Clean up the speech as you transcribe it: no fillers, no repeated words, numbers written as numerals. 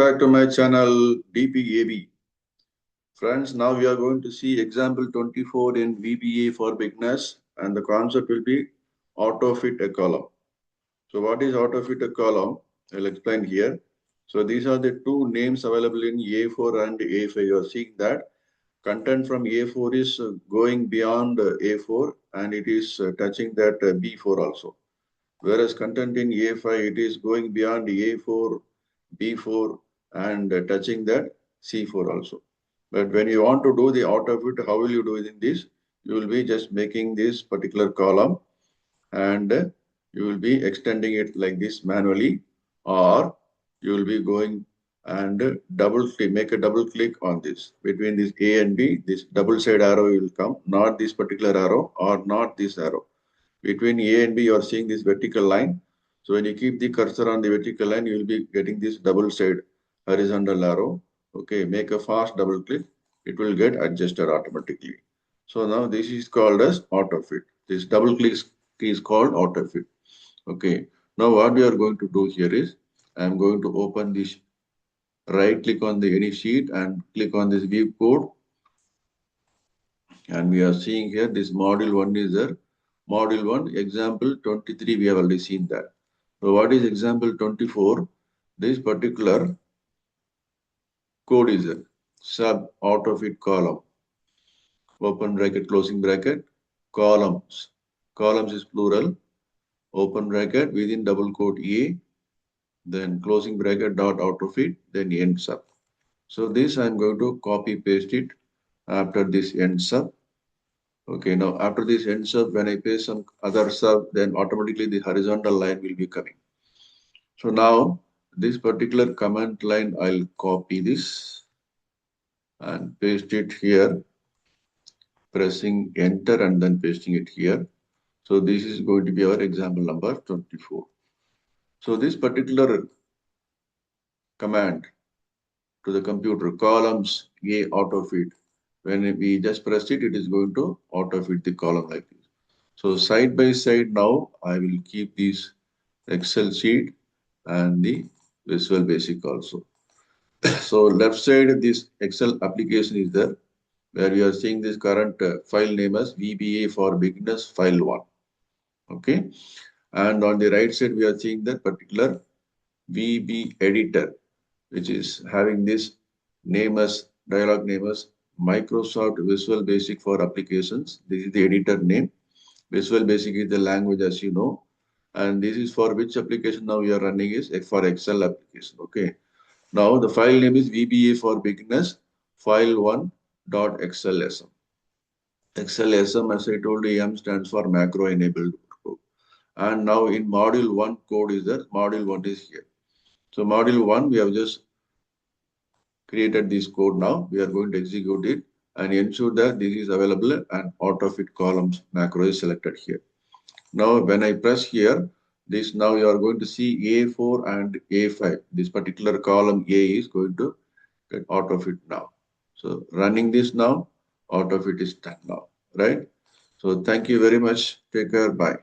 back to my channel DPAB. Friends, now we are going to see example 24 in VBA for beginners, and the concept will be auto-fit a column. So what is auto-fit a column? I'll explain here. So these are the two names available in A4 and A5. You are seeing that content from A4 is going beyond A4 and it is touching that B4 also. Whereas content in A5, it is going beyond A4, B4 and touching that C4 also. But when you want to do the auto-fit, how will you do it in this? You will be just making this particular column and you will be extending it like this manually, or you will be going and make a double click on this. Between this A and B, this double side arrow will come, not this particular arrow or not this arrow. Between A and B, you are seeing this vertical line. So when you keep the cursor on the vertical line, you will be getting this double side horizontal arrow. Okay, make a fast double click. It will get adjusted automatically. So now this is called as auto fit. This double click is called auto fit. Okay. Now what we are going to do here is I am going to open this, right click on the any sheet and click on this view code. And we are seeing here this module 1 is there. Module 1 example 23 we have already seen that. So what is example 24? This particular code is a sub auto fit column. Open bracket, closing bracket, columns. Columns is plural. Open bracket within double quote A, then closing bracket dot auto fit, then end sub. So this I am going to copy paste it after this end sub. Okay, now after this end sub, when I paste some other sub, then automatically the horizontal line will be coming. So now this particular command line, I'll copy this and paste it here, pressing enter and then pasting it here. So this is going to be our example number 24. So this particular command to the computer, columns A auto fit, when we just press it, it is going to auto fit the column like this. So side by side now, I will keep this Excel sheet and the Visual Basic also. So left side, this Excel application is there, where we are seeing this current file name as VBA for beginners file 1. Okay. And on the right side, we are seeing that particular VB editor, which is having this name as dialog name as Microsoft Visual Basic for applications. This is the editor name. Visual Basic is the language, as you know. And this is for which application now we are running is for Excel application. Okay. Now the file name is VBA for beginners file 1.xlsm. XLSM, as I told you, M stands for macro enabled code. And now in module 1 code is there. Module 1 is here. So module 1, we have just created this code now. We are going to execute it and ensure that this is available and auto fit columns macro is selected here. Now when I press here, this now you are going to see A4 and A5. This particular column A is going to get auto fit now. So running this now, auto fit is done now, right? So thank you very much. Take care. Bye.